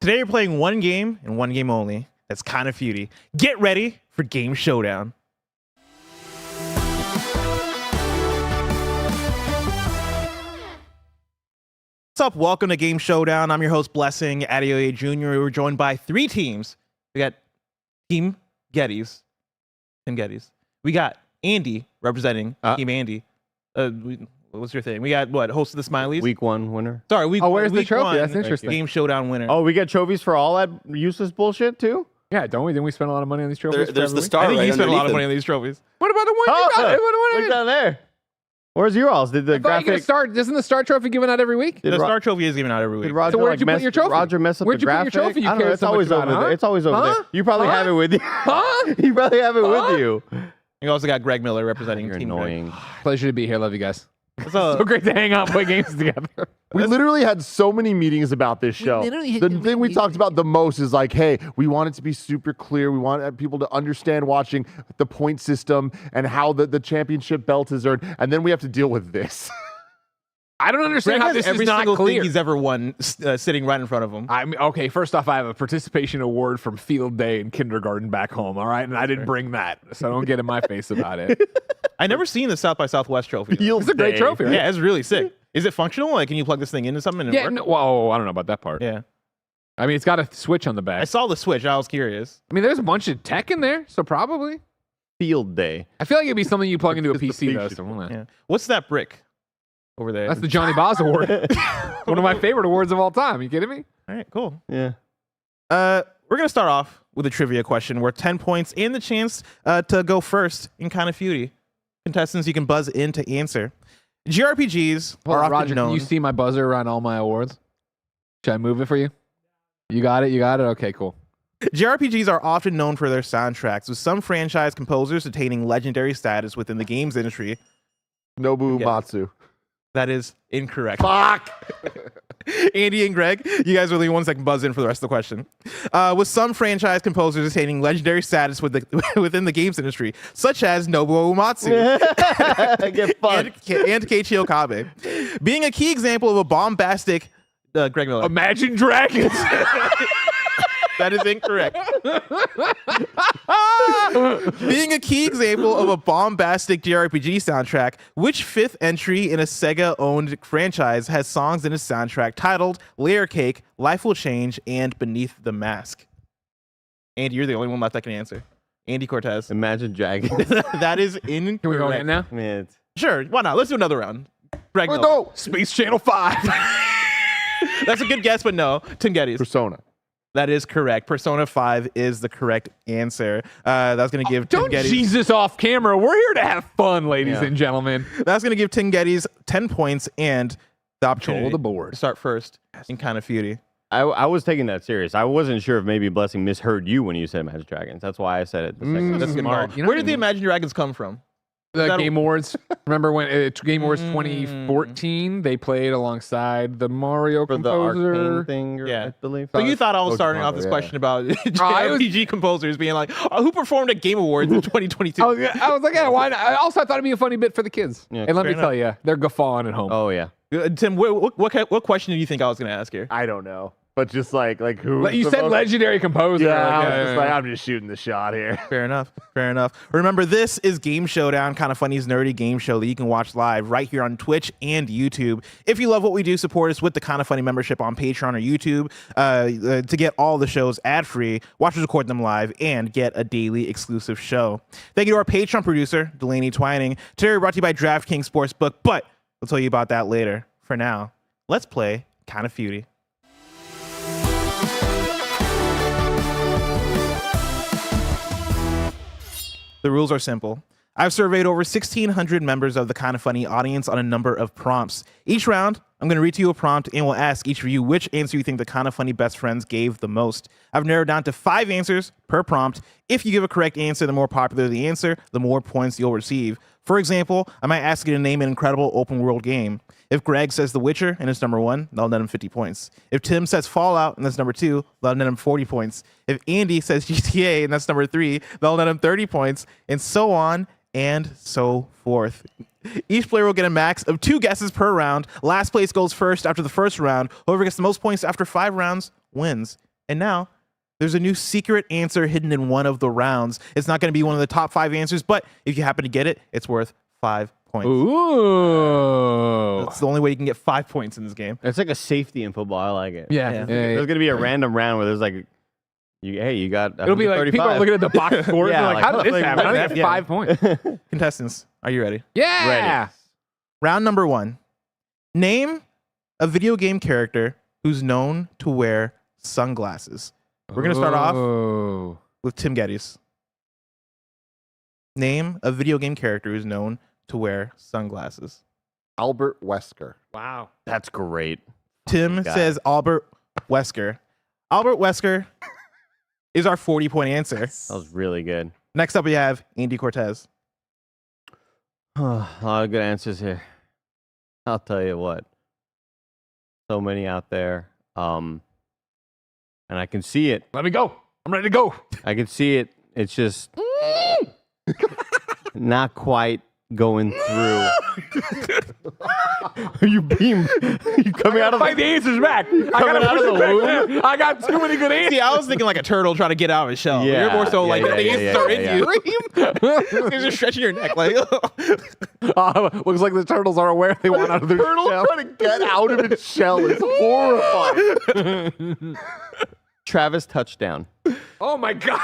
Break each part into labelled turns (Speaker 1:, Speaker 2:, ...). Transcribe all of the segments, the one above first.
Speaker 1: Today you're playing one game and one game only. That's kind of Feudy. Get ready for Game Showdown. What's up? Welcome to Game Showdown. I'm your host, Blessing Adeoye Jr. We're joined by three teams. We got Team Geddes. Team Geddes. We got Andy representing Team Andy. What's your thing? We got what? Host of the Smileys?
Speaker 2: Week 1 winner.
Speaker 1: Sorry, week
Speaker 3: where's the trophy?
Speaker 1: One,
Speaker 3: That's interesting.
Speaker 1: Game Showdown winner.
Speaker 2: Oh, we get trophies for all that useless bullshit too?
Speaker 3: Yeah, don't we? Didn't we spend a lot of money on these trophies?
Speaker 4: There's the
Speaker 1: I
Speaker 4: star
Speaker 1: think
Speaker 4: right
Speaker 1: you spent a lot of
Speaker 4: underneath
Speaker 1: money
Speaker 4: it.
Speaker 1: on these trophies.
Speaker 3: What about the one you got?
Speaker 2: Look down there. Where's your alls? Did the graphic?
Speaker 3: Isn't the star trophy given out every week?
Speaker 1: The Star Trophy is given out every week.
Speaker 2: Did Roger,
Speaker 3: So where'd you put your trophy?
Speaker 2: Roger mess up
Speaker 3: Where'd
Speaker 2: the
Speaker 3: you put your
Speaker 2: graphic?
Speaker 3: trophy you
Speaker 2: I don't know.
Speaker 3: care
Speaker 2: It's
Speaker 3: so
Speaker 2: always
Speaker 3: much
Speaker 2: over
Speaker 3: about,
Speaker 2: there.
Speaker 3: huh?
Speaker 2: It's always over
Speaker 3: Huh?
Speaker 2: there. You probably have it with you.
Speaker 3: Huh?
Speaker 2: You probably have it with you.
Speaker 1: You also got Greg Miller representing
Speaker 2: You're
Speaker 1: Team Greg.
Speaker 2: annoying.
Speaker 3: Pleasure to be here. Love you guys.
Speaker 1: So,
Speaker 3: So great to hang out and play games together.
Speaker 5: We literally had so many meetings about this show. The thing we talked about the most is like, hey, we want it to be super clear. We want people to understand watching the point system and how the championship belt is earned. And then we have to deal with this.
Speaker 3: I don't understand
Speaker 1: Greg
Speaker 3: how
Speaker 1: has
Speaker 3: this is
Speaker 1: every
Speaker 3: not
Speaker 1: single
Speaker 3: clear.
Speaker 1: thing he's ever won sitting right in front of him.
Speaker 3: I mean, okay, first off, I have a participation award from Field Day in kindergarten back home, all right? And I didn't bring that, so don't get in my face about it.
Speaker 1: I never seen the South by Southwest trophy. though.
Speaker 3: It's a great trophy, right?
Speaker 1: Yeah, it's really sick. Is it functional? Like, can you plug this thing into something and it
Speaker 3: Yeah,
Speaker 1: work?
Speaker 3: no, well, I don't know about that part.
Speaker 1: Yeah.
Speaker 3: I mean, it's got a switch on the back.
Speaker 1: I saw the Switch. I was curious.
Speaker 3: I mean, there's a bunch of tech in there, so probably.
Speaker 2: Field day.
Speaker 3: I feel like it'd be something you plug into a
Speaker 5: It's the
Speaker 3: PC, though.
Speaker 5: feature.
Speaker 3: So we'll
Speaker 1: Yeah. What's that brick over there?
Speaker 3: That's the Johnny Boz Award. One of my favorite awards of all time. You kidding me?
Speaker 1: All right, cool.
Speaker 2: Yeah.
Speaker 1: We're going to start off with a trivia question worth 10 points and the chance to go first in Kind of Feudy. Contestants, you can buzz in to answer. JRPGs are often
Speaker 3: Roger,
Speaker 1: known.
Speaker 3: can you see my buzzer around all my awards? Should I move it for you? You got it? You got it? Okay, cool.
Speaker 1: JRPGs are often known for their soundtracks, with some franchise composers attaining legendary status within the games industry.
Speaker 5: Nobu
Speaker 1: Yeah.
Speaker 5: Matsu.
Speaker 1: That is incorrect.
Speaker 5: Fuck!
Speaker 1: Andy and Greg, you guys are the ones that can buzz in for the rest of the question. With some franchise composers attaining legendary status within the games industry, such as Nobuo Uematsu
Speaker 2: Get fucked.
Speaker 1: and Keiichi Okabe. Being a key example of a bombastic... Greg Miller.
Speaker 3: Imagine Dragons.
Speaker 1: That is incorrect. Being a key example of a bombastic JRPG soundtrack, which fifth entry in a Sega-owned franchise has songs in its soundtrack titled Layer Cake, Life Will Change, and Beneath the Mask? Andy, you're the only one left that can answer. Andy Cortez.
Speaker 2: Imagine Dragons.
Speaker 1: That is incorrect.
Speaker 3: Can we go in now?
Speaker 2: Man, it's-
Speaker 1: Sure, why not? Let's do another round. Greg Miller.
Speaker 5: No!
Speaker 3: Space Channel 5.
Speaker 1: That's a good guess, but no. Tim Geddes.
Speaker 5: Persona.
Speaker 1: That is correct. Persona 5 is the correct answer. That's going to give Tim
Speaker 3: Don't
Speaker 1: Geddes...
Speaker 3: Jesus off camera. We're here to have fun, ladies
Speaker 2: Yeah.
Speaker 3: and gentlemen.
Speaker 1: That's going to give Tim Geddes 10 points and the opportunity
Speaker 3: Control the board.
Speaker 1: to start first in Kind of Feudy.
Speaker 2: I was taking that serious. I wasn't sure if maybe Blessing misheard you when you said Imagine Dragons. That's why I said it. The second.
Speaker 1: That's a good
Speaker 3: smart.
Speaker 1: call.
Speaker 3: You know
Speaker 1: Where
Speaker 3: what
Speaker 1: did the
Speaker 3: I mean?
Speaker 1: Imagine Dragons come from?
Speaker 3: The
Speaker 1: That-
Speaker 3: Game Awards. Remember when Game Awards 2014? They played alongside the Mario
Speaker 2: For the
Speaker 3: composer.
Speaker 2: arcane thing,
Speaker 1: Yeah.
Speaker 2: I believe.
Speaker 1: So you thought I was
Speaker 5: Pokemon,
Speaker 1: starting off this
Speaker 5: yeah.
Speaker 1: question about
Speaker 3: I was-
Speaker 1: JRPG composers being like, who performed at Game Awards in 2022?
Speaker 3: I was like, yeah, why not? I also thought it'd be a funny bit for the kids.
Speaker 2: Yeah,
Speaker 3: And let
Speaker 1: fair
Speaker 3: me tell you, they're guffawing at home.
Speaker 2: Oh yeah.
Speaker 1: Tim, what question do you think I was going to ask here?
Speaker 5: I don't know. But just like who?
Speaker 3: You said legendary composer.
Speaker 5: Yeah,
Speaker 3: Like,
Speaker 5: I was just like, I'm just shooting the shot here.
Speaker 1: Fair enough. Fair enough. Remember, this is Game Showdown, Kind of Funny's nerdy game show that you can watch live right here on Twitch and YouTube. If you love what we do, support us with the Kind of Funny membership on Patreon or YouTube to get all the shows ad-free, watch us record them live, and get a daily exclusive show. Thank you to our Patreon producer, Delaney Twining. Today we're brought to you by DraftKings Sportsbook, but we'll tell you about that later. For now, let's play Kind of Feudy. The rules are simple. I've surveyed over 1,600 members of the Kind of Funny audience on a number of prompts. Each round, I'm going to read to you a prompt and will ask each of you which answer you think the Kind of Funny best friends gave the most. I've narrowed down to 5 answers per prompt. If you give a correct answer, the more popular the answer, the more points you'll receive. For example, I might ask you to name an incredible open world game. If Greg says The Witcher and it's number 1, they'll net him 50 points. If Tim says Fallout and that's number 2, they'll net him 40 points. If Andy says GTA and that's number 3, they'll net him 30 points, and so on and so forth. Each player will get a max of 2 guesses per round. Last place goes first after the first round. Whoever gets the most points after 5 rounds wins. And now there's a new secret answer hidden in one of the rounds. It's not going to be one of the top 5 answers, but if you happen to get it, it's worth 5 points.
Speaker 3: Ooh.
Speaker 1: That's the only way you can get 5 points in this game.
Speaker 2: It's like a safety in football. I like it.
Speaker 3: Yeah.
Speaker 2: There's gonna be a random round where there's like, you got.
Speaker 3: It'll be like people are looking at the box scores.
Speaker 2: Yeah,
Speaker 3: and like, how did this happen? I
Speaker 1: yeah.
Speaker 3: only got 5 points.
Speaker 1: Contestants, are you ready?
Speaker 3: Yeah.
Speaker 2: Ready.
Speaker 1: Round number 1. Name a video game character who's known to wear sunglasses. We're going to start off with Tim Geddes. Name a video game character who's known to wear sunglasses.
Speaker 5: Albert Wesker.
Speaker 3: Wow.
Speaker 2: That's great.
Speaker 1: Tim says Albert Wesker. Albert Wesker is our 40-point answer.
Speaker 2: That was really good.
Speaker 1: Next up, we have Andy Cortez.
Speaker 2: A lot of good answers here. I'll tell you what. So many out there. And I can see it.
Speaker 3: Let me go. I'm ready to go.
Speaker 2: I can see it. It's just not quite going through. You coming out of
Speaker 3: Fight the answers back. I got
Speaker 2: out of the womb?
Speaker 3: I got too many good answers.
Speaker 1: See, I was thinking like a turtle trying to get out of his shell.
Speaker 2: Yeah,
Speaker 1: You're more so
Speaker 2: yeah,
Speaker 1: like
Speaker 2: yeah,
Speaker 1: the
Speaker 2: yeah,
Speaker 1: answers
Speaker 2: yeah,
Speaker 1: are in
Speaker 2: yeah,
Speaker 1: you. You're just stretching your neck like.
Speaker 3: Looks like the turtles are aware they want out of their
Speaker 5: Turtle
Speaker 3: shell.
Speaker 5: trying to get out of its shell is horrifying.
Speaker 2: Travis touchdown.
Speaker 3: Oh my god.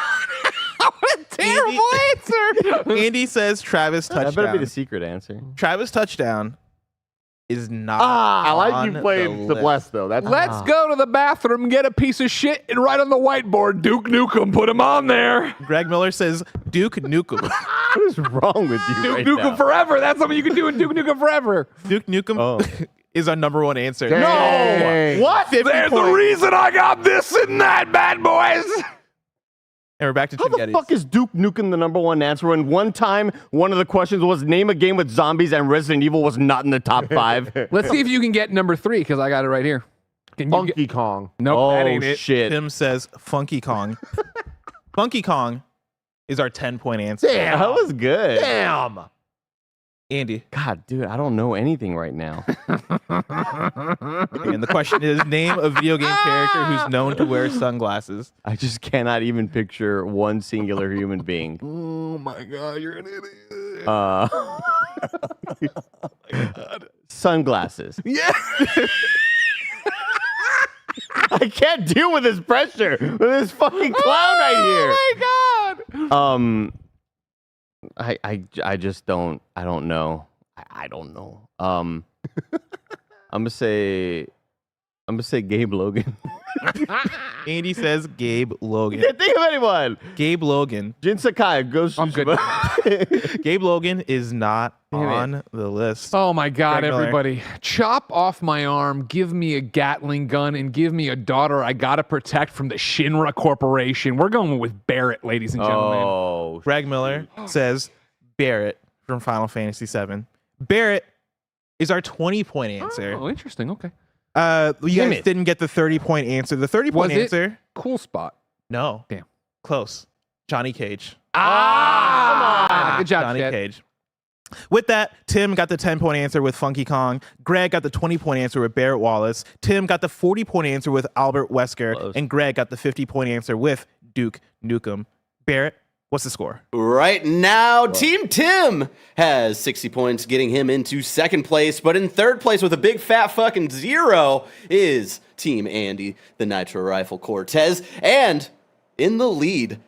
Speaker 3: What a terrible answer.
Speaker 1: Andy says Travis
Speaker 2: That better
Speaker 1: touchdown.
Speaker 2: be the secret answer.
Speaker 1: Travis touchdown is not.
Speaker 5: I like
Speaker 1: on
Speaker 5: you playing the
Speaker 1: list.
Speaker 5: bless though. That's
Speaker 3: Let's go to the bathroom, get a piece of shit, and write on the whiteboard, Duke Nukem, put him on there.
Speaker 1: Greg Miller says Duke Nukem.
Speaker 2: What is wrong with you
Speaker 3: Duke
Speaker 2: right
Speaker 3: Nukem
Speaker 2: now?
Speaker 3: forever. That's something you can do in Duke Nukem forever.
Speaker 1: Duke Nukem is our number 1 answer.
Speaker 5: Dang.
Speaker 1: What? 50
Speaker 3: There's the
Speaker 1: points.
Speaker 3: reason I got this and that, bad boys.
Speaker 1: And we're back to
Speaker 2: How
Speaker 1: Tim
Speaker 2: the
Speaker 1: Geddes.
Speaker 2: fuck is Duke Nukem the number 1 answer when one time one of the questions was name a game with zombies and Resident Evil was not in the top 5?
Speaker 3: Let's see if you can get number 3, because I got it right here. Can you
Speaker 5: Funky Kong.
Speaker 3: Nope, that ain't
Speaker 2: Oh
Speaker 3: it.
Speaker 2: shit.
Speaker 1: Tim says Funky Kong. Funky Kong is our 10-point answer.
Speaker 5: Damn.
Speaker 2: That was good.
Speaker 5: Damn.
Speaker 1: Andy.
Speaker 2: God, dude, I don't know anything right now.
Speaker 1: And the question is name a video game character who's known to wear sunglasses.
Speaker 2: I just cannot even picture one singular human being.
Speaker 3: Oh my god, you're an idiot.
Speaker 2: Sunglasses.
Speaker 3: Yeah.
Speaker 2: I can't deal with this pressure with this fucking clown right here.
Speaker 3: Oh my god.
Speaker 2: I just don't. I don't know. I don't know. I'm gonna say Gabe Logan.
Speaker 1: Andy says Gabe Logan.
Speaker 2: Can't think of anyone.
Speaker 1: Gabe Logan.
Speaker 2: Jin Sakai goes.
Speaker 3: I'm good.
Speaker 1: Gabe Logan is not
Speaker 3: Damn it.
Speaker 1: on the list.
Speaker 3: Oh my god,
Speaker 1: Greg Miller.
Speaker 3: everybody. Chop off my arm, give me a Gatling gun, and give me a daughter I gotta protect from the Shinra Corporation. We're going with Barrett, ladies and gentlemen.
Speaker 2: Oh,
Speaker 1: Greg Miller says Barrett from Final Fantasy VII. Barrett is our 20-point answer.
Speaker 3: Oh, interesting. Okay.
Speaker 1: You
Speaker 2: Damn
Speaker 1: guys
Speaker 2: it.
Speaker 1: didn't get the 30-point answer. The 30-point
Speaker 3: Was it?
Speaker 1: answer,
Speaker 3: Cool spot.
Speaker 1: no.
Speaker 3: Damn.
Speaker 1: Close. Johnny Cage.
Speaker 3: Ah! Good job,
Speaker 1: Johnny
Speaker 3: Chad.
Speaker 1: Cage. With that, Tim got the 10-point answer with Funky Kong. Greg got the 20-point answer with Barrett Wallace. Tim got the 40-point answer with Albert Wesker.
Speaker 2: Close.
Speaker 1: And Greg got the 50-point answer with Duke Nukem. Barrett, what's the score?
Speaker 4: Right now, Team Tim has 60 points, getting him into second place. But in third place with a big fat fucking 0 is Team Andy, the Nitro Rifle Cortez. And in the lead,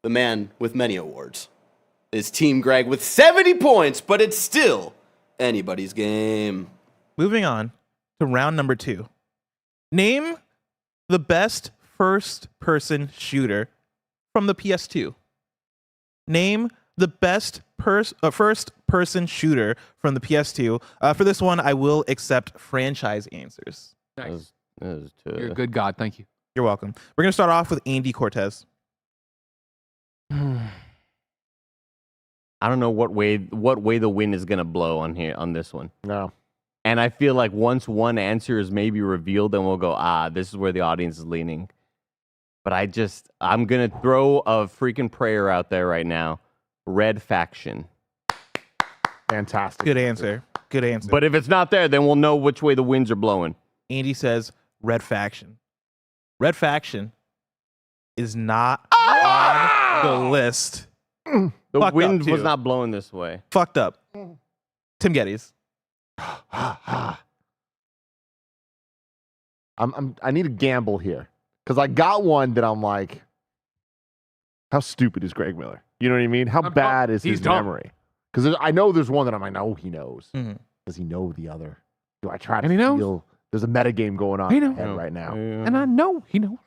Speaker 4: the man with many awards, is Team Greg with 70 points, but it's still anybody's game.
Speaker 1: Moving on to round number 2. Name the best first-person shooter from the PS2. Name the best first-person shooter from the PS2. For this one, I will accept franchise answers.
Speaker 3: Nice.
Speaker 2: that was too.
Speaker 3: You're a good God. Thank you.
Speaker 1: You're welcome. We're going to start off with Andy Cortez.
Speaker 2: I don't know what way the wind is gonna blow on this one.
Speaker 5: No.
Speaker 2: And I feel like once one answer is maybe revealed, then we'll go, this is where the audience is leaning. But I'm gonna throw a freaking prayer out there right now. Red Faction.
Speaker 5: Fantastic.
Speaker 1: Good answer. Good answer.
Speaker 2: But if it's not there, then we'll know which way the winds are blowing.
Speaker 1: Andy says Red Faction. Red Faction is not on the list.
Speaker 2: The
Speaker 1: Fucked
Speaker 2: wind
Speaker 1: up,
Speaker 2: was
Speaker 1: too.
Speaker 2: not blowing this way.
Speaker 1: Fucked up. Tim Geddes.
Speaker 5: I need a gamble here because I got one that I'm like, how stupid is Greg Miller? You know what I mean? How bad is his memory? Because I know there's one that I'm like, no, he knows. Does he know the other? Do I try to feel there's a metagame going on in my head right now?
Speaker 3: And I know he knows.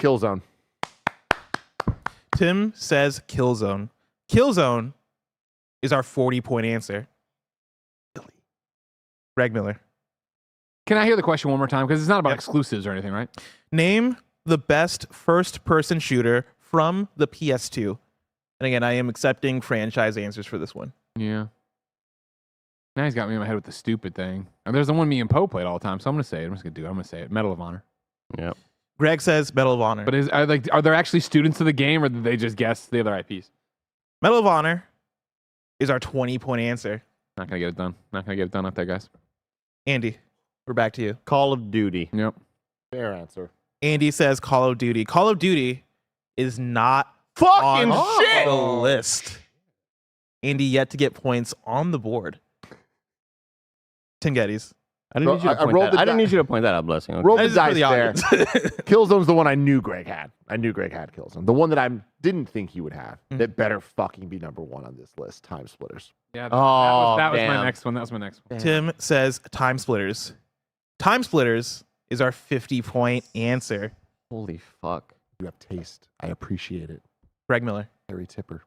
Speaker 5: Killzone.
Speaker 1: Tim says Killzone. Killzone is our 40-point answer. Greg Miller.
Speaker 3: Can I hear the question one more time? Because it's not about exclusives or anything, right?
Speaker 1: Name the best first-person shooter from the PS2. And again, I am accepting franchise answers for this one.
Speaker 3: Yeah. Now he's got me in my head with the stupid thing. And there's the one me and Poe played all the time, so I'm going to say it. I'm just going to do it. I'm going to say it. Medal of Honor.
Speaker 2: Yep.
Speaker 1: Greg says Medal of Honor.
Speaker 3: But are there actually students of the game, or did they just guess the other IPs?
Speaker 1: Medal of Honor is our 20-point answer.
Speaker 3: Not going to get it done. Not going to get it done up there, guys.
Speaker 1: Andy, we're back to you.
Speaker 2: Call of Duty.
Speaker 3: Yep.
Speaker 5: Fair answer.
Speaker 1: Andy says Call of Duty. Call of Duty is not
Speaker 2: Fucking
Speaker 1: on
Speaker 2: shit!
Speaker 1: the list. Andy yet to get points on the board. Tim Geddes.
Speaker 2: I didn't need you to point that. I didn't need you to point that out, Blessing. Okay.
Speaker 5: Roll the
Speaker 1: This is for
Speaker 5: dice
Speaker 1: the
Speaker 5: there.
Speaker 1: audience.
Speaker 5: Killzone's the one I knew Greg had. I knew Greg had Killzone. The one that I didn't think he would have. That better fucking be number one on this list. Time Splitters.
Speaker 3: Yeah,
Speaker 2: Oh,
Speaker 3: that was my
Speaker 2: damn.
Speaker 3: next one. That was my next one.
Speaker 1: Tim says Time Splitters. Time Splitters is our 50-point answer.
Speaker 2: Holy fuck.
Speaker 5: You have taste. I appreciate it.
Speaker 1: Greg Miller.
Speaker 5: Harry Tipper.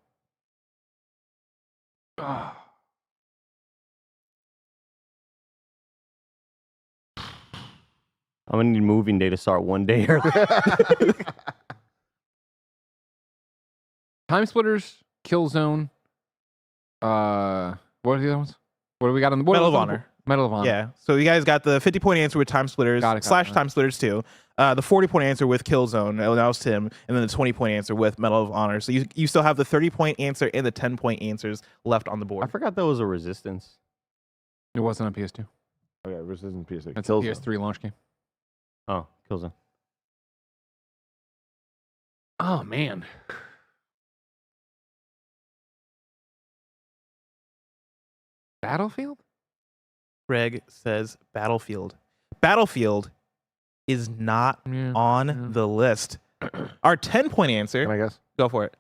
Speaker 2: I'm going to need moving day to start one day early.
Speaker 3: Time Splitters, Killzone. What are the other ones? What do we got on the board?
Speaker 1: Medal of Honor.
Speaker 3: Medal of Honor.
Speaker 1: Yeah. So you guys got the 50-point answer with Time Splitters
Speaker 3: Got it.
Speaker 1: / Time Splitters 2. The 40-point answer with Killzone. That was Tim. And then the 20-point answer with Medal of Honor. So you still have the 30-point answer and the 10-point answers left on the
Speaker 2: I
Speaker 1: board.
Speaker 2: forgot that was a Resistance.
Speaker 3: It wasn't on PS2.
Speaker 5: Okay, Resistance PS6.
Speaker 3: That's a PS3 launch game.
Speaker 2: Oh, Killzone.
Speaker 3: Oh, man. Battlefield?
Speaker 1: Greg says Battlefield. Battlefield is not on the list. Our 10-point answer.
Speaker 5: Can I guess?
Speaker 1: Go for it.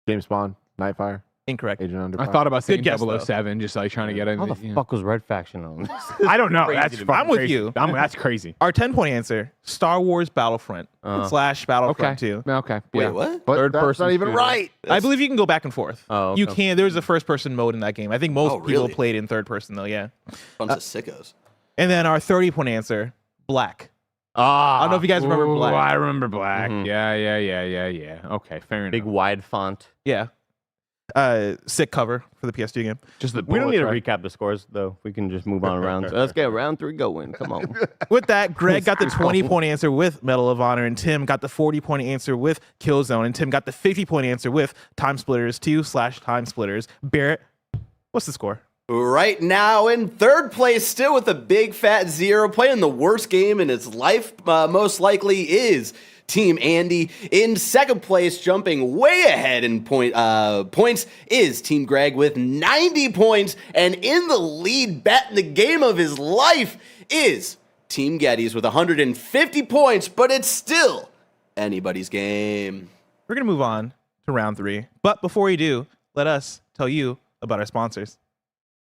Speaker 5: James Bond, Nightfire,
Speaker 1: Incorrect.
Speaker 5: Agent Under
Speaker 3: I
Speaker 5: Fire.
Speaker 3: thought about saying
Speaker 1: Good guess, though.
Speaker 3: 007, just like trying to get it.
Speaker 2: How the fuck was Red Faction on this?
Speaker 3: I don't know.
Speaker 2: Crazy
Speaker 3: That's
Speaker 2: to me.
Speaker 1: I'm with
Speaker 3: crazy.
Speaker 1: you.
Speaker 3: That's crazy.
Speaker 1: Our 10-point answer, Star Wars Battlefront / Battlefront 2.
Speaker 3: Okay.
Speaker 4: Wait,
Speaker 3: Yeah.
Speaker 4: what?
Speaker 5: But
Speaker 2: Third
Speaker 5: that's
Speaker 2: person
Speaker 5: not even
Speaker 2: shooter.
Speaker 5: right.
Speaker 1: I believe you can go back and forth.
Speaker 2: Oh, okay.
Speaker 1: You can. There's a first-person mode in that game. I think most
Speaker 4: Oh,
Speaker 1: people
Speaker 4: really?
Speaker 1: played in third person, though, yeah.
Speaker 4: Bunch of sickos.
Speaker 1: And then our 30-point answer, Black.
Speaker 2: Ah,
Speaker 1: I don't know if you guys remember
Speaker 3: Ooh,
Speaker 1: Black.
Speaker 3: I remember Black.
Speaker 2: Mhm.
Speaker 3: Yeah. Okay, fair enough.
Speaker 2: big wide font.
Speaker 1: Yeah. Sick cover for the PS2 game.
Speaker 3: Just the
Speaker 2: We don't need to
Speaker 3: bullets, right?
Speaker 2: recap the scores, though. We can just move on around. So let's get round 3 going. Come on.
Speaker 1: With that, Greg got the 20-point answer with Medal of Honor, and Tim got the 40-point answer with Killzone, and Tim got the 50-point answer with Time Splitters 2 / Time Splitters. Barrett, what's the score?
Speaker 4: Right now in third place, still with a big fat 0, playing the worst game in its life, most likely is Team Andy. In second place, jumping way ahead in points, is Team Greg with 90 points. And in the lead, betting the game of his life, is Team Geddes with 150 points, but it's still anybody's game.
Speaker 1: We're going to move on to round 3. But before we do, let us tell you about our sponsors.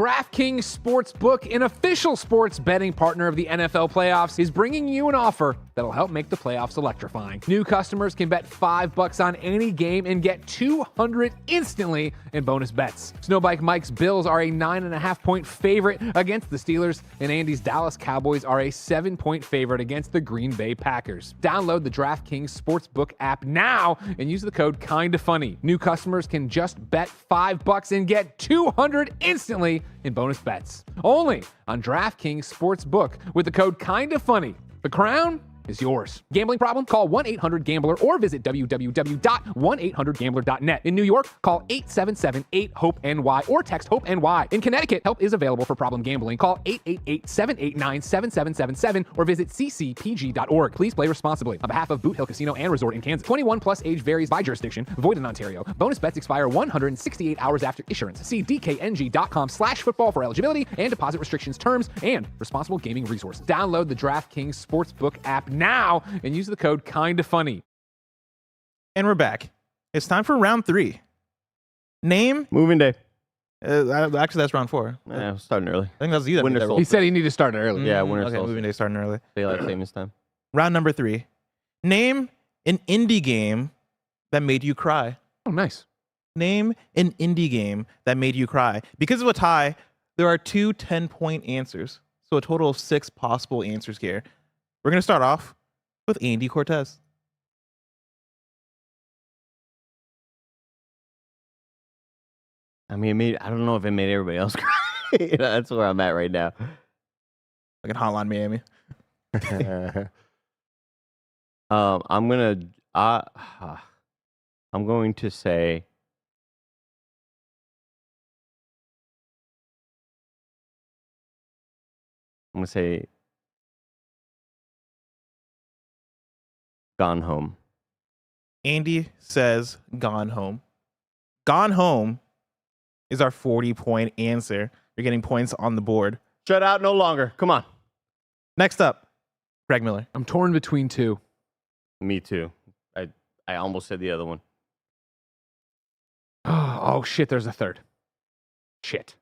Speaker 3: DraftKings Sportsbook, an official sports betting partner of the NFL playoffs, is bringing you an offer that'll help make the playoffs electrifying. New customers can bet $5 on any game and get $200 instantly in bonus bets. Snowbike Mike's Bills are a 9.5-point favorite against the Steelers, and Andy's Dallas Cowboys are a 7-point favorite against the Green Bay Packers. Download the DraftKings Sportsbook app now and use the code KindaFunny. New customers can just bet $5 and get $200 instantly in bonus bets. Only on DraftKings Sportsbook with the code KindaFunny. The crown is yours. Gambling problem? Call 1-800-GAMBLER or visit www.1800gambler.net. In New York, call 877-8-HOPE-NY or text HOPE-NY. In Connecticut, help is available for problem gambling. Call 888-789-7777 or visit ccpg.org. Please play responsibly. On behalf of Boot Hill Casino and Resort in Kansas. 21 plus age varies by jurisdiction. Void in Ontario. Bonus bets expire 168 hours after issuance. See dkng.com/football for eligibility and deposit restrictions, terms, and responsible gaming resources. Download the DraftKings Sportsbook app now and use the code KindaFunny.
Speaker 1: And we're back. It's time for round 3. Name.
Speaker 2: Moving day.
Speaker 1: Actually, that's round 4.
Speaker 2: Yeah, starting early.
Speaker 1: I think that's you that
Speaker 2: Winter
Speaker 1: made that roll.
Speaker 3: He said he needed to start it early.
Speaker 2: Yeah, winter
Speaker 1: Okay,
Speaker 2: solstice.
Speaker 1: moving day starting early.
Speaker 2: Daylight savings time.
Speaker 1: Round number 3. Name an indie game that made you cry.
Speaker 3: Oh, nice.
Speaker 1: Name an indie game that made you cry. Because of a tie, there are 2 10-point answers. So a total of 6 possible answers here. We're going to start off with Andy Cortez.
Speaker 2: I mean, I don't know if it made everybody else cry. That's where I'm at right now.
Speaker 1: Like in Hotline Miami.
Speaker 2: I'm going to say Gone Home.
Speaker 1: Andy says Gone Home. Gone Home is our 40-point answer. You're getting points on the board.
Speaker 2: Shut out no longer. Come on.
Speaker 1: Next up, Greg Miller.
Speaker 3: I'm torn between 2.
Speaker 2: Me too. I almost said the other one.
Speaker 3: Oh shit, there's a third. Shit.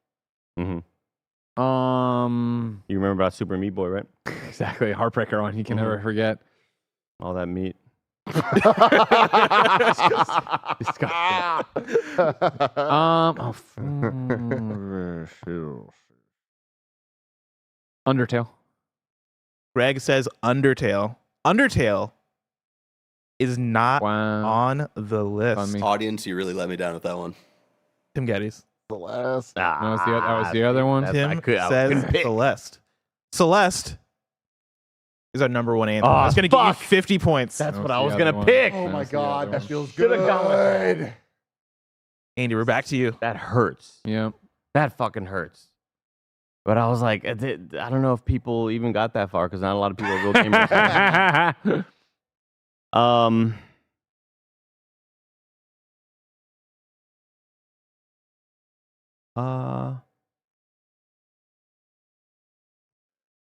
Speaker 2: Mm-hmm.
Speaker 3: Um,
Speaker 2: You remember about Super Meat Boy, right?
Speaker 3: exactly. Heartbreaker one. You can never forget.
Speaker 2: All that meat.
Speaker 3: Undertale.
Speaker 1: Greg says Undertale. Undertale is not
Speaker 3: Wow.
Speaker 1: on the list.
Speaker 3: Fun me.
Speaker 4: Audience, you really let me down with that one.
Speaker 1: Tim Geddes.
Speaker 5: Celeste.
Speaker 3: That was the other one.
Speaker 1: Tim
Speaker 2: I was
Speaker 1: says
Speaker 2: gonna pick.
Speaker 1: Celeste. Celeste is our number 1 answer.
Speaker 2: Oh,
Speaker 1: I was going to give you
Speaker 2: fuck.
Speaker 1: 50 points.
Speaker 2: That's
Speaker 3: That
Speaker 2: what
Speaker 3: was
Speaker 2: I
Speaker 3: the
Speaker 2: was
Speaker 3: other
Speaker 2: gonna
Speaker 3: one.
Speaker 2: pick.
Speaker 5: Oh my
Speaker 3: That's the other
Speaker 5: God, that
Speaker 3: one.
Speaker 5: feels
Speaker 2: Should've
Speaker 5: good.
Speaker 2: gone with
Speaker 1: Andy, we're back to you.
Speaker 2: That hurts.
Speaker 3: Yeah.
Speaker 2: That fucking hurts. But I was like, I don't know if people even got that far because not a lot of people are real gamers.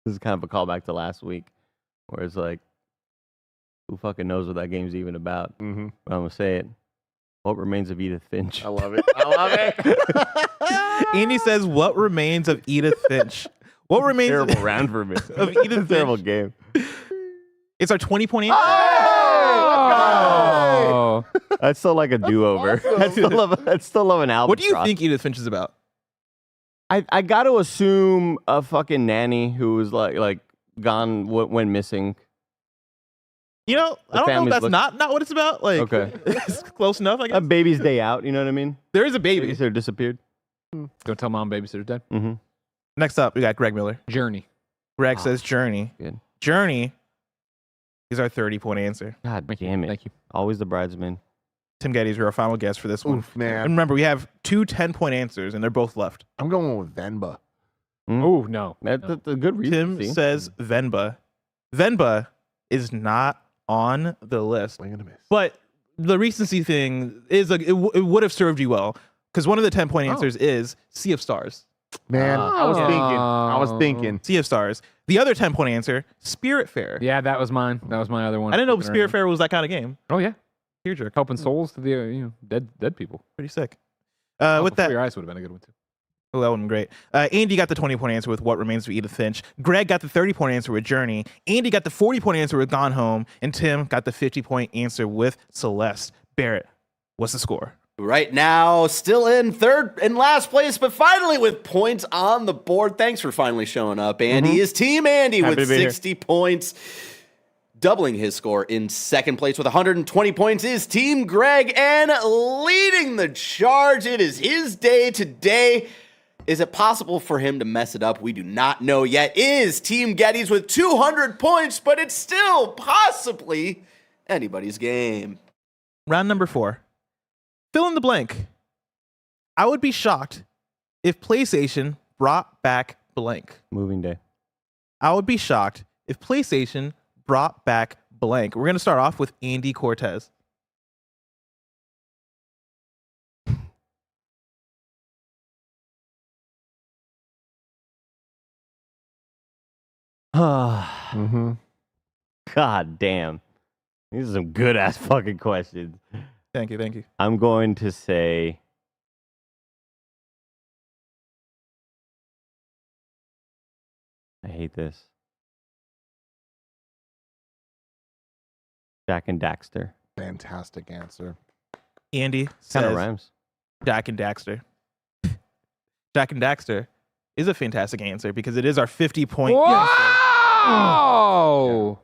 Speaker 2: This is kind of a callback to last week, where it's like, who fucking knows what that game's even about?
Speaker 5: Mm-hmm.
Speaker 2: But I'm gonna say it. What Remains of Edith Finch?
Speaker 5: I love it. I love it.
Speaker 1: Andy says, what remains of Edith Finch? What remains
Speaker 2: Terrible round for me.
Speaker 1: of Edith
Speaker 2: Terrible
Speaker 1: Finch?
Speaker 2: game.
Speaker 1: It's our 20-point answer.
Speaker 3: Oh.
Speaker 2: I'd still like a do-over. I'd still love an album.
Speaker 1: What do you think Edith Finch is about?
Speaker 2: I got to assume a fucking nanny who was like went missing.
Speaker 1: You know, I don't know if
Speaker 2: family's
Speaker 1: that's not what it's about. Like,
Speaker 2: Okay.
Speaker 1: it's close enough, I guess.
Speaker 2: A baby's day out. You know what I mean?
Speaker 1: There is a baby.
Speaker 2: Babysitter disappeared.
Speaker 3: Don't tell mom babysitter's dead.
Speaker 2: Mm-hmm.
Speaker 1: Next up, we got Greg Miller.
Speaker 3: Journey.
Speaker 1: Greg says Journey.
Speaker 2: Good.
Speaker 1: Journey is our 30-point answer.
Speaker 2: God damn it.
Speaker 3: Thank you.
Speaker 2: Always the bridesmaid.
Speaker 1: Tim Geddes, you're our final guest for this one.
Speaker 5: Oof,
Speaker 1: And
Speaker 5: man.
Speaker 1: remember, we have 2 10-point answers, and they're both left.
Speaker 5: I'm going with Venba.
Speaker 3: Oh, no.
Speaker 2: That's a good reason.
Speaker 1: Tim says Venba. Venba is not on the list.
Speaker 5: Swing and a miss.
Speaker 1: But the recency thing is it would have served you well, because one of the 10-point answers is Sea of Stars.
Speaker 5: Man, I was thinking.
Speaker 1: Sea of Stars. The other 10-point answer, Spiritfarer.
Speaker 3: Yeah, that was mine. That was my other one.
Speaker 1: I didn't know Spiritfarer was that kind of game.
Speaker 3: Oh, yeah.
Speaker 1: Tearjerker.
Speaker 3: Helping souls to the dead people.
Speaker 1: Pretty sick.
Speaker 3: Oh,
Speaker 1: With
Speaker 3: Before
Speaker 1: that,
Speaker 3: Your Eyes would have been a good one, too.
Speaker 1: oh, that would have been great. Andy got the 20-point answer with What Remains of Edith Finch. Greg got the 30-point answer with Journey. Andy got the 40-point answer with Gone Home. And Tim got the 50-point answer with Celeste. Barrett, what's the score?
Speaker 4: Right now, still in third and last place, but finally with points on the board. Thanks for finally showing up, Andy. Is Team Andy
Speaker 2: Happy
Speaker 4: with
Speaker 2: to be here.
Speaker 4: 60 points. Doubling his score in second place with 120 points is Team Greg, and leading the charge. It is his day today. Is it possible for him to mess it up? We do not know yet. Is Team Geddes with 200 points, but it's still possibly anybody's game.
Speaker 1: Round number 4. Fill in the blank. I would be shocked if PlayStation brought back blank.
Speaker 2: Moving day.
Speaker 1: I would be shocked if PlayStation brought back blank. We're going to start off with Andy Cortez.
Speaker 5: Mm-hmm.
Speaker 2: God damn. These are some good ass fucking questions.
Speaker 1: Thank you, thank you.
Speaker 2: I'm going to say I hate this. Jack and Daxter.
Speaker 5: Fantastic answer.
Speaker 1: Andy
Speaker 2: Kind
Speaker 1: says
Speaker 2: of rhymes.
Speaker 1: Jack and Daxter. Jack and Daxter is a fantastic answer because it is our 50-point answer.
Speaker 3: Whoa!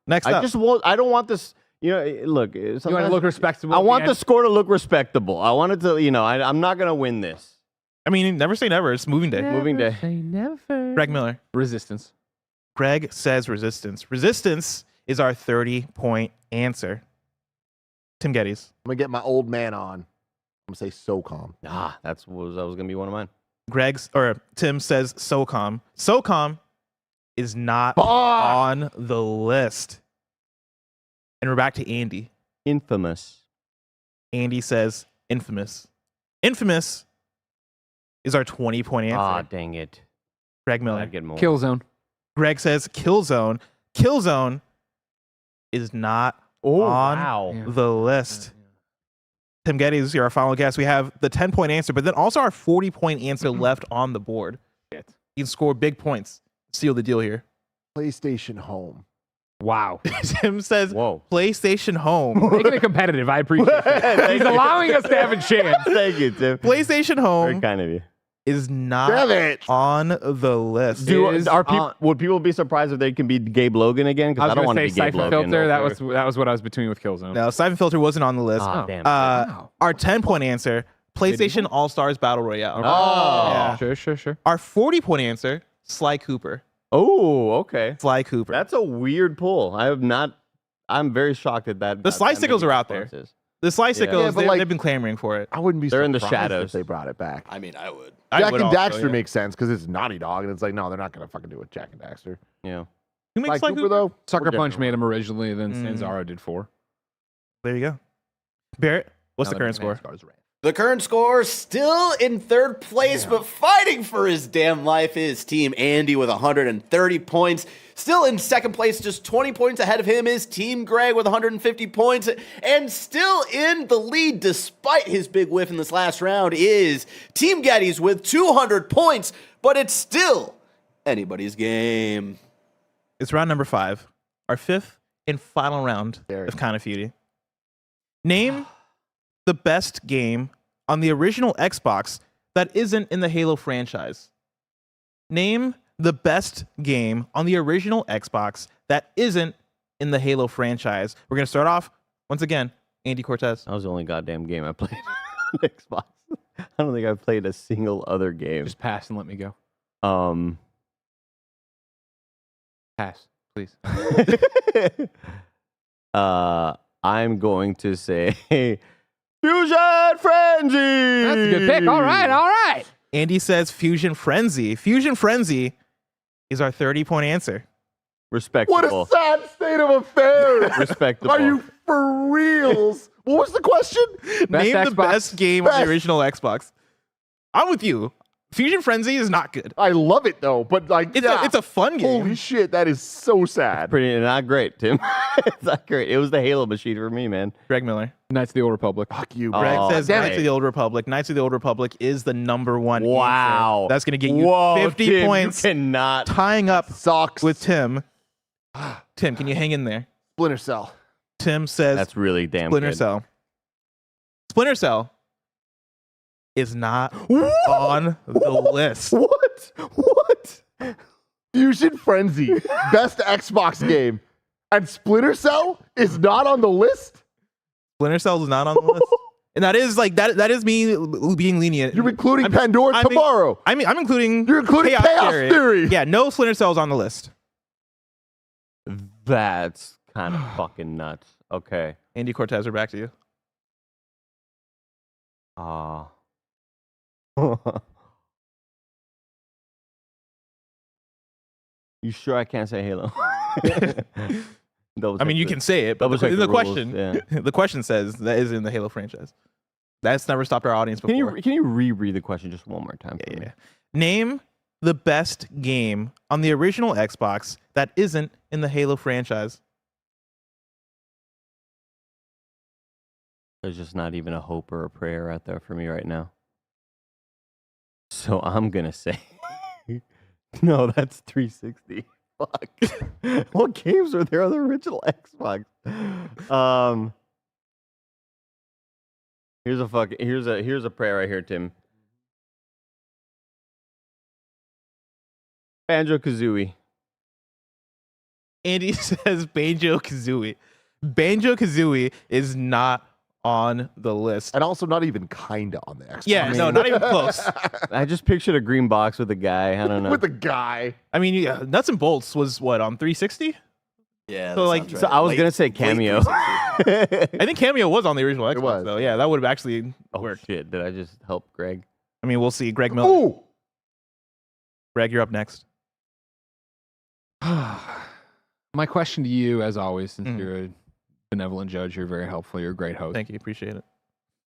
Speaker 1: Next
Speaker 2: I
Speaker 1: up.
Speaker 2: just want. I don't want this. You know, look.
Speaker 3: You want to
Speaker 2: sometimes-
Speaker 3: look respectable?
Speaker 2: I
Speaker 3: at the
Speaker 2: want
Speaker 3: end?
Speaker 2: the score to look respectable. I want it to. You know, I'm not gonna win this.
Speaker 1: I mean, never say never. It's moving day.
Speaker 2: Moving day.
Speaker 1: Greg Miller.
Speaker 3: Resistance.
Speaker 1: Greg says resistance. Resistance is our 30-point answer. Tim Geddes.
Speaker 5: I'm going to get my old man on. I'm going to say SOCOM.
Speaker 2: Ah, that was gonna be one of mine.
Speaker 1: Tim says SOCOM. SOCOM is not
Speaker 5: Fuck!
Speaker 1: on the list. And we're back to Andy.
Speaker 2: Infamous.
Speaker 1: Andy says Infamous. Infamous is our 20-point answer.
Speaker 2: Ah, dang it.
Speaker 1: Greg Miller.
Speaker 2: I'd get more.
Speaker 3: Killzone.
Speaker 1: Greg says Killzone. Killzone is not
Speaker 2: Oh,
Speaker 1: on
Speaker 2: wow.
Speaker 3: Yeah.
Speaker 1: the list. Tim Geddes, you're our final guest. We have the 10-point answer, but then also our 40-point answer left on the board. You can score big points. Seal the deal here.
Speaker 5: PlayStation Home.
Speaker 3: Wow.
Speaker 1: Tim says
Speaker 2: Whoa.
Speaker 1: PlayStation Home.
Speaker 3: Making it competitive. I appreciate it. He's allowing us to have a chance.
Speaker 2: Thank you, Tim.
Speaker 1: PlayStation
Speaker 2: Very
Speaker 1: Home
Speaker 2: kind of you.
Speaker 1: is
Speaker 5: Damn
Speaker 1: not
Speaker 5: it!
Speaker 1: on the list.
Speaker 3: Is
Speaker 2: Would people be surprised if they can be Gabe Logan again?
Speaker 3: I
Speaker 2: Because
Speaker 3: was
Speaker 2: I don't
Speaker 3: going
Speaker 2: want
Speaker 3: to
Speaker 2: to
Speaker 3: say
Speaker 2: be Gabe
Speaker 3: Siphon
Speaker 2: Logan.
Speaker 3: Filter. That was what I was between with Killzone.
Speaker 1: No, Siphon Filter wasn't on the list.
Speaker 2: Ah, damn.
Speaker 3: Wow.
Speaker 1: Our 10-point answer, PlayStation All-Stars Battle Royale.
Speaker 2: Oh.
Speaker 1: Yeah.
Speaker 3: Sure.
Speaker 1: Our 40-point answer, Sly Cooper.
Speaker 2: Oh, okay.
Speaker 1: Sly Cooper.
Speaker 2: That's a weird pull. I'm very shocked at that.
Speaker 1: The Sly
Speaker 2: that
Speaker 1: Sickles
Speaker 2: many
Speaker 1: are out there.
Speaker 2: responses.
Speaker 1: The Sly Sickles,
Speaker 5: Yeah, but like-
Speaker 1: they've been clamoring for it.
Speaker 5: I wouldn't be
Speaker 2: They're in the
Speaker 5: surprised
Speaker 2: shadows.
Speaker 5: if they brought it back.
Speaker 4: I mean, I would.
Speaker 1: I
Speaker 5: Jack
Speaker 1: would
Speaker 5: and
Speaker 1: also,
Speaker 5: Daxter
Speaker 1: yeah.
Speaker 5: makes sense because it's Naughty Dog, and it's like, no, they're not going to fucking do it. Jack and Daxter.
Speaker 2: Yeah.
Speaker 1: Who makes
Speaker 5: Like
Speaker 1: Sly
Speaker 5: Cooper,
Speaker 1: Cooper?
Speaker 5: though?
Speaker 3: Sucker
Speaker 5: we're
Speaker 3: Punch
Speaker 5: different.
Speaker 3: made him originally, then Sanzaro did 4.
Speaker 1: There you go. Barrett, what's the
Speaker 3: Now
Speaker 1: current
Speaker 3: that
Speaker 1: score?
Speaker 3: NASCAR's red.
Speaker 4: The current score still in third place, but fighting for his damn life is Team Andy with 130 points. Still in second place, just 20 points ahead of him is Team Greg with 150 points. And still in the lead, despite his big whiff in this last round, is Team Geddes with 200 points. But it's still anybody's game.
Speaker 1: It's round number 5, our 5th and final round
Speaker 5: Very
Speaker 1: of Kind of Feudy. Name the best game on the original Xbox that isn't in the Halo franchise. Name the best game on the original Xbox that isn't in the Halo franchise. We're going to start off, once again, Andy Cortez.
Speaker 2: That was the only goddamn game I played on Xbox. I don't think I've played a single other game.
Speaker 3: Just pass and let me go. Pass, please.
Speaker 2: I'm going to say Fusion Frenzy.
Speaker 3: That's a good pick. All right.
Speaker 1: Andy says Fusion Frenzy. Fusion Frenzy is our 30-point answer.
Speaker 2: Respectable.
Speaker 5: What a sad state of affairs!
Speaker 2: Respectable.
Speaker 5: Are you for reals? What was the question?
Speaker 1: Name the
Speaker 3: Xbox?
Speaker 1: best game on
Speaker 5: Best.
Speaker 1: the original Xbox. I'm with you. Fusion Frenzy is not good.
Speaker 5: I love it though, but like,
Speaker 1: It's a fun game.
Speaker 5: holy shit, that is so sad.
Speaker 2: Pretty not great, Tim. It's not great. It was the Halo machine for me, man.
Speaker 1: Greg Miller.
Speaker 3: Knights of the Old Republic.
Speaker 5: Fuck you,
Speaker 2: Oh,
Speaker 1: Greg
Speaker 5: Brett.
Speaker 1: says
Speaker 5: damn
Speaker 1: Knights
Speaker 5: it.
Speaker 1: of the Old Republic. Knights of the Old Republic is the number one
Speaker 2: Wow.
Speaker 1: answer. That's going to get you
Speaker 2: Whoa,
Speaker 1: 50
Speaker 2: Tim,
Speaker 1: points,
Speaker 2: You cannot.
Speaker 1: tying up
Speaker 5: Sucks.
Speaker 1: with Tim. Tim, can you hang in there?
Speaker 5: Splinter Cell.
Speaker 1: Tim says
Speaker 2: That's really damn
Speaker 1: Splinter
Speaker 2: good.
Speaker 1: Cell. Splinter Cell is not on the list.
Speaker 5: What? Fusion Frenzy, best Xbox game, and Splinter Cell is not on the list.
Speaker 1: Splinter Cell is not on the list. And that is like that is me being lenient.
Speaker 5: You're including Pandora tomorrow.
Speaker 1: I'm including.
Speaker 5: You're including Chaos Theory.
Speaker 1: Yeah, no Splinter Cell's on the list.
Speaker 2: That's kind of fucking nuts. Okay.
Speaker 1: Andy Cortez, we're back to you.
Speaker 2: You sure I can't say Halo?
Speaker 1: I mean, you can say it, but the question,
Speaker 2: yeah.
Speaker 1: the question says that is in the Halo franchise. That's never stopped our audience before.
Speaker 2: Can you reread the question just one more time? For me?
Speaker 1: Yeah. Name the best game on the original Xbox that isn't in the Halo franchise.
Speaker 2: There's just not even a hope or a prayer out there for me right now. So I'm gonna say, no, that's 360. Fuck. What games are there on the original Xbox? Here's a prayer right here, Tim. Banjo-Kazooie.
Speaker 1: Andy says Banjo-Kazooie. Banjo-Kazooie is not on the list.
Speaker 5: And also not even kinda on the Xbox.
Speaker 1: Yeah, no, not even close.
Speaker 2: I just pictured a green box with a guy. I don't know.
Speaker 5: With a guy.
Speaker 1: I mean, yeah, Nuts and Bolts was what, on 360?
Speaker 4: Yeah.
Speaker 1: So, like,
Speaker 4: right.
Speaker 2: So I was gonna say Cameo.
Speaker 1: I think Cameo was on the original Xbox,
Speaker 5: was.
Speaker 1: though. Yeah, that would have actually
Speaker 2: Oh
Speaker 1: worked.
Speaker 2: shit! Did I just help Greg?
Speaker 1: I mean, we'll see. Greg Miller.
Speaker 5: Ooh.
Speaker 1: Greg, you're up next.
Speaker 3: My question to you, as always, since you're a benevolent judge, you're very helpful. You're a great host.
Speaker 1: Thank you. Appreciate it.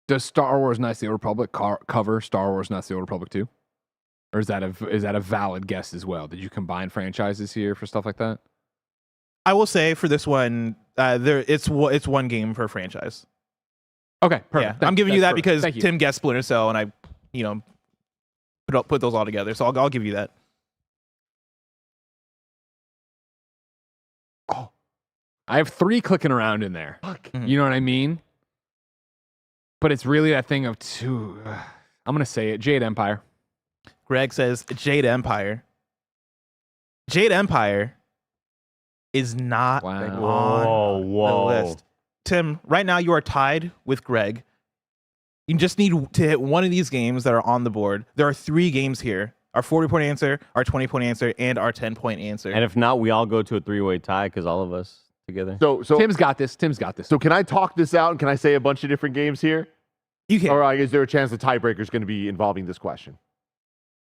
Speaker 3: Does Star Wars Knights of the Old Republic cover Star Wars Knights of the Old Republic 2? Or is that a valid guess as well? Did you combine franchises here for stuff like that?
Speaker 1: I will say for this one, it's one game per franchise.
Speaker 3: Okay, perfect.
Speaker 1: Yeah, I'm giving you that
Speaker 3: That's
Speaker 1: because
Speaker 3: perfect. Thank you.
Speaker 1: Tim guessed Splinter Cell, and I put those all together. So I'll give you that.
Speaker 3: Oh, I have 3 clicking around in there.
Speaker 5: Fuck.
Speaker 3: You know what I mean? But it's really that thing of 2. I'm gonna say it. Jade Empire.
Speaker 1: Greg says Jade Empire. Jade Empire is not on the list. Tim, right now you are tied with Greg. You just need to hit one of these games that are on the board. There are 3 games here. Our 40-point answer, our 20-point answer, and our 10-point answer.
Speaker 2: And if not, we all go to a 3-way tie because all of us together.
Speaker 5: So
Speaker 3: Tim's got this. Tim's got this.
Speaker 5: So can I talk this out and can I say a bunch of different games here?
Speaker 1: You can.
Speaker 5: Or is there a chance the tiebreaker is going to be involving this question?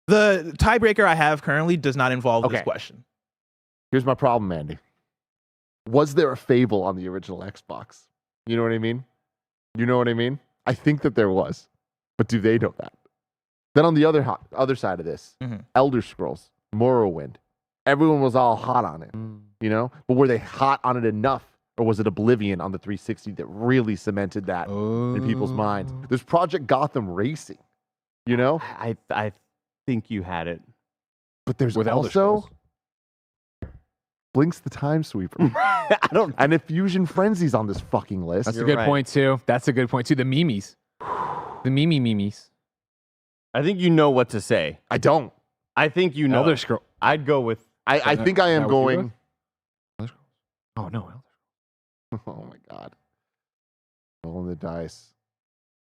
Speaker 1: The tiebreaker I have currently does not involve this question.
Speaker 5: Here's my problem, Andy. Was there a Fable on the original Xbox? You know what I mean? You know what I mean? I think that there was. But do they know that? Then on the other side of this, Elder Scrolls, Morrowind. Everyone was all hot on it, you know? But were they hot on it enough? Or was it Oblivion on the 360 that really cemented that in people's minds? There's Project Gotham Racing, you know?
Speaker 2: I think you had it.
Speaker 5: But there's
Speaker 3: With Elder
Speaker 5: also
Speaker 3: Scrolls.
Speaker 5: Blinks the Time Sweeper.
Speaker 2: I don't.
Speaker 5: And Infusion Frenzy's on this fucking list.
Speaker 3: That's
Speaker 2: You're
Speaker 3: a good
Speaker 2: right.
Speaker 3: point too. That's a good point too. The memes. The memes.
Speaker 2: I think you know what to say.
Speaker 5: I don't.
Speaker 2: I think you know.
Speaker 3: Elder Scrolls.
Speaker 2: I'd go with.
Speaker 5: I think I am
Speaker 3: that what you
Speaker 5: going.
Speaker 3: Oh no.
Speaker 5: Oh my God. Rolling the dice.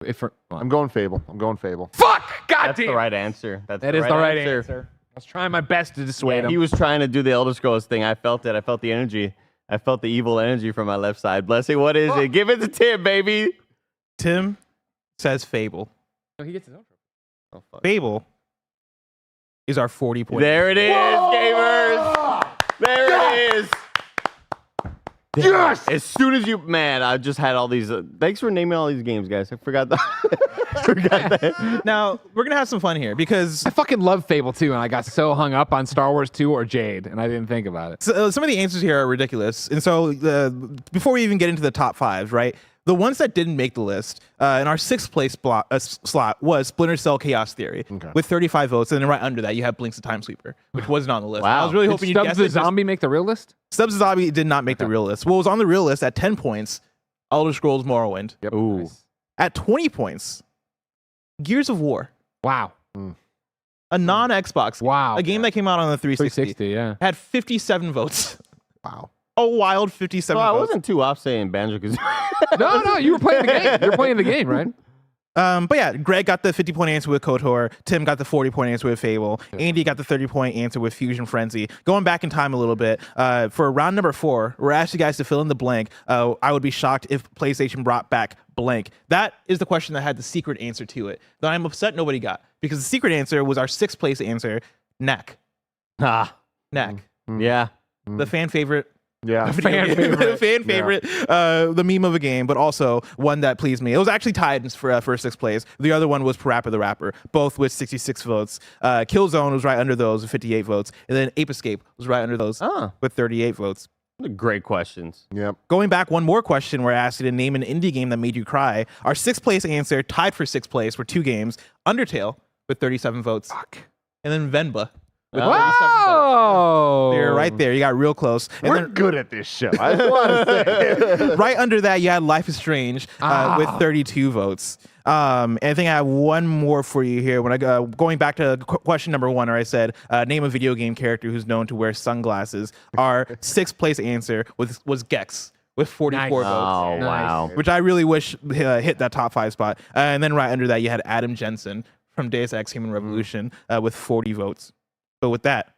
Speaker 3: If
Speaker 5: I'm going Fable. I'm going Fable.
Speaker 3: fuck! God
Speaker 2: That's
Speaker 3: damn.
Speaker 2: the right answer.
Speaker 3: That is the right answer. I was trying my best to dissuade him.
Speaker 2: He was trying to do the Elder Scrolls thing. I felt it. I felt the energy. I felt the evil energy from my left side. Blessing, what is it? Give it to Tim, baby.
Speaker 1: Tim says Fable.
Speaker 3: He gets his own.
Speaker 2: Oh, fuck.
Speaker 1: Fable is our 40-point.
Speaker 2: There it is, gamers. There it is.
Speaker 5: Yes!
Speaker 2: As soon as you, man, I just had all these. Thanks for naming all these games, guys. I forgot that. forgot that.
Speaker 1: Now, we're going to have some fun here because
Speaker 3: I fucking love Fable 2, and I got so hung up on Star Wars 2 or Jade, and I didn't think about it.
Speaker 1: so, some of the answers here are ridiculous. And so before we even get into the top 5, right, the ones that didn't make the list in our 6th place slot was Splinter Cell Chaos Theory with 35 votes. And then right under that, you have Blinks the Time Sweeper, which wasn't on the list.
Speaker 2: Wow.
Speaker 1: I was really
Speaker 3: Did
Speaker 1: hoping you'd
Speaker 3: Stubbs
Speaker 1: guess
Speaker 3: the
Speaker 1: it.
Speaker 3: Zombie make the real list?
Speaker 1: Stubbs the Zombie did not make the real list. What was on the real list at 10 points, Elder Scrolls Morrowind.
Speaker 5: Yep.
Speaker 2: Ooh.
Speaker 3: Nice.
Speaker 1: At 20 points, Gears of War.
Speaker 3: Wow.
Speaker 1: A non-Xbox.
Speaker 3: Wow.
Speaker 1: A game that came out on the 360.
Speaker 3: 360, yeah.
Speaker 1: Had 57 votes.
Speaker 5: Wow.
Speaker 1: A wild 57
Speaker 2: Well, I
Speaker 1: votes.
Speaker 2: wasn't too off saying Banjo-Kazooie.
Speaker 3: No, you were playing the game. You were playing the game, right?
Speaker 1: But yeah, Greg got the 50-point answer with KOTOR. Tim got the 40-point answer with Fable. Andy got the 30-point answer with Fusion Frenzy. Going back in time a little bit, for round number 4, we're asking you guys to fill in the blank. I would be shocked if PlayStation brought back blank. That is the question that had the secret answer to it. That I'm upset nobody got, because the secret answer was our 6th place answer, Knack. Knack.
Speaker 2: Yeah.
Speaker 1: The fan favorite.
Speaker 5: Yeah.
Speaker 3: Fan favorite.
Speaker 1: Fan favorite, the meme of a game, but also one that pleased me. It was actually tied for 6th place. The other one was Parappa the Rapper, both with 66 votes. Killzone was right under those with 58 votes. And then Ape Escape was right under those with 38 votes.
Speaker 2: Great questions.
Speaker 5: Yep.
Speaker 1: Going back one more question, we're asked you to name an indie game that made you cry. Our 6th place answer, tied for 6th place, were 2 games. Undertale with 37 votes. And then Venba with 37 votes.
Speaker 3: Oh,
Speaker 1: You're right there. You got real close. And
Speaker 5: We're
Speaker 1: then
Speaker 5: good at this show. I just want to say.
Speaker 1: right under that, you had Life is Strange with 32 votes. And I think I have one more for you here. When I going back to question number 1, where I said name a video game character who's known to wear sunglasses. Our 6th place answer was Gex with 44 votes.
Speaker 2: Oh, wow.
Speaker 1: Which I really wish hit that top 5 spot. And then right under that, you had Adam Jensen from Deus Ex Human Revolution with 40 votes. But with that,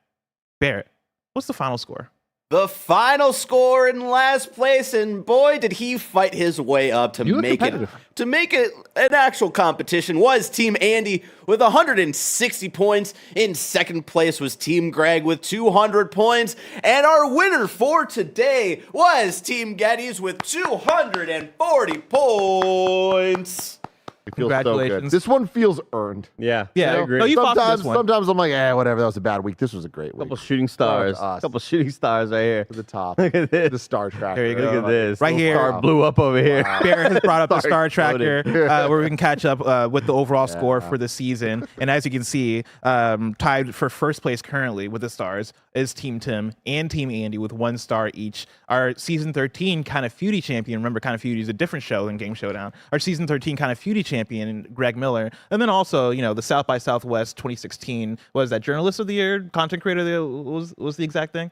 Speaker 1: Barrett, what's the final score?
Speaker 4: The final score in last place, and boy, did he fight his way up to make it an actual competition, was Team Andy with 160 points. In 2nd place was Team Greg with 200 points. And our winner for today was Team Geddes with 240 points.
Speaker 5: It feels so good.
Speaker 1: Congratulations.
Speaker 5: This one feels earned.
Speaker 2: Yeah.
Speaker 1: Yeah,
Speaker 2: I agree.
Speaker 1: no, you fought for this one.
Speaker 5: Sometimes I'm like, whatever, that was a bad week. This was a great week.
Speaker 2: Couple shooting stars.
Speaker 5: Shout out to us.
Speaker 2: Couple shooting stars right here.
Speaker 5: To the top.
Speaker 2: Look at this.
Speaker 5: The Star Tracker.
Speaker 1: There you go.
Speaker 2: Look at this.
Speaker 1: Right
Speaker 2: Little
Speaker 1: here.
Speaker 2: Star blew up over here.
Speaker 1: Barrett has brought up the Star Tracker,
Speaker 2: exploded.
Speaker 1: where we can catch up with the overall score for the season. And as you can see, tied for 1st place currently with the stars is Team Tim and Team Andy with 1 star each. Our season 13 Kind of Feudy champion, remember Kind of Feudy is a different show than Game Showdown. Our season 13 Kind of Feudy champion, Greg Miller. And then also, the South by Southwest 2016, was that Journalist of the Year, Content Creator of the Year, was the exact thing?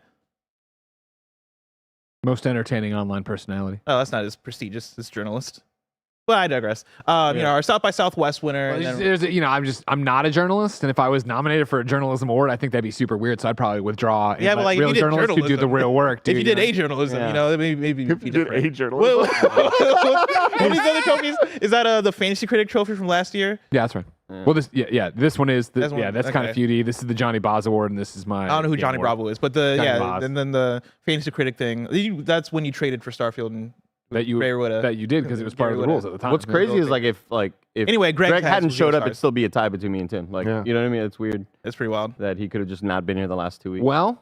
Speaker 3: most entertaining online personality.
Speaker 1: Oh, that's not as prestigious as Journalist. Well, I digress. Our South by Southwest winner.
Speaker 3: Well,
Speaker 1: and then,
Speaker 3: I'm not a journalist, and if I was nominated for a journalism award, I think that'd be super weird. So I'd probably withdraw. And
Speaker 1: yeah, but like
Speaker 3: real
Speaker 1: if you did
Speaker 3: journalists who do the real work.
Speaker 1: if you did a journalism, maybe
Speaker 5: If you did a journalism.
Speaker 1: What are these other trophies? Is that the Fantasy Critic trophy from last year?
Speaker 3: Yeah, that's right. Well, this one is
Speaker 1: That's one-
Speaker 3: that's kind of
Speaker 1: okay.
Speaker 3: Feudy. This is the Johnny Boz award, and this is my.
Speaker 1: I don't know who
Speaker 3: game
Speaker 1: Johnny
Speaker 3: award.
Speaker 1: Bravo is, but and then the Fantasy Critic thing. That's when you traded for Starfield and
Speaker 3: that you did because it was part of the rules at the time.
Speaker 2: What's crazy is if
Speaker 1: Anyway, Greg
Speaker 2: hadn't
Speaker 1: has
Speaker 2: showed
Speaker 1: zero
Speaker 2: up, it'd
Speaker 1: stars.
Speaker 2: still be a tie between me and Tim. You know what I mean? It's weird
Speaker 1: It's pretty wild.
Speaker 2: that he could have just not been here the last 2 weeks.
Speaker 3: Well,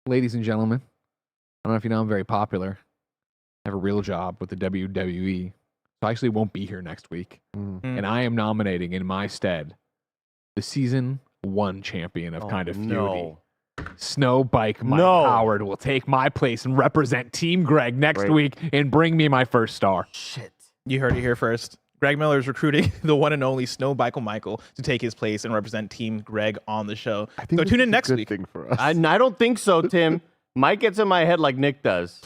Speaker 3: ladies and gentlemen, I don't know if you know I'm very popular. I have a real job with the WWE, so I actually won't be here next week. And I am nominating in my stead the season 1 champion of Kind of Feudy.
Speaker 2: No.
Speaker 3: Snow Bike Mike
Speaker 2: No.
Speaker 3: Howard will take my place and represent Team Greg next week and bring me my first star.
Speaker 2: Shit.
Speaker 1: You heard it here first. Greg Miller is recruiting the one and only Snow Michael Michael to take his place and represent Team Greg on the show. So tune in next week.
Speaker 5: Thing for us.
Speaker 2: I don't think so, Tim. Mike gets in my head like Nick does.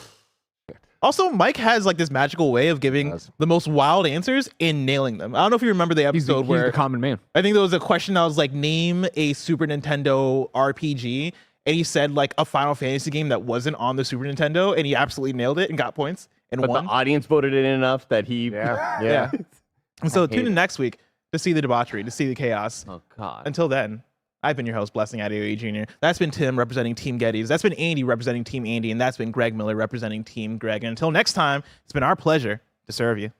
Speaker 1: Also, Mike has this magical way of giving the most wild answers and nailing them. I don't know if you remember the
Speaker 3: He's
Speaker 1: episode where
Speaker 3: the common man.
Speaker 1: I think there was a question that was name a Super Nintendo RPG, and he said a Final Fantasy game that wasn't on the Super Nintendo, and he absolutely nailed it and got points and
Speaker 2: But
Speaker 1: won.
Speaker 2: the audience voted it in enough that he.
Speaker 1: Yeah. And so tune in next week to see the debauchery, to see the chaos.
Speaker 2: Oh, God.
Speaker 1: Until then, I've been your host, Blessing Adeoye Jr. That's been Tim representing Team Geddes. That's been Andy representing Team Andy. And that's been Greg Miller representing Team Greg. And until next time, it's been our pleasure to serve you.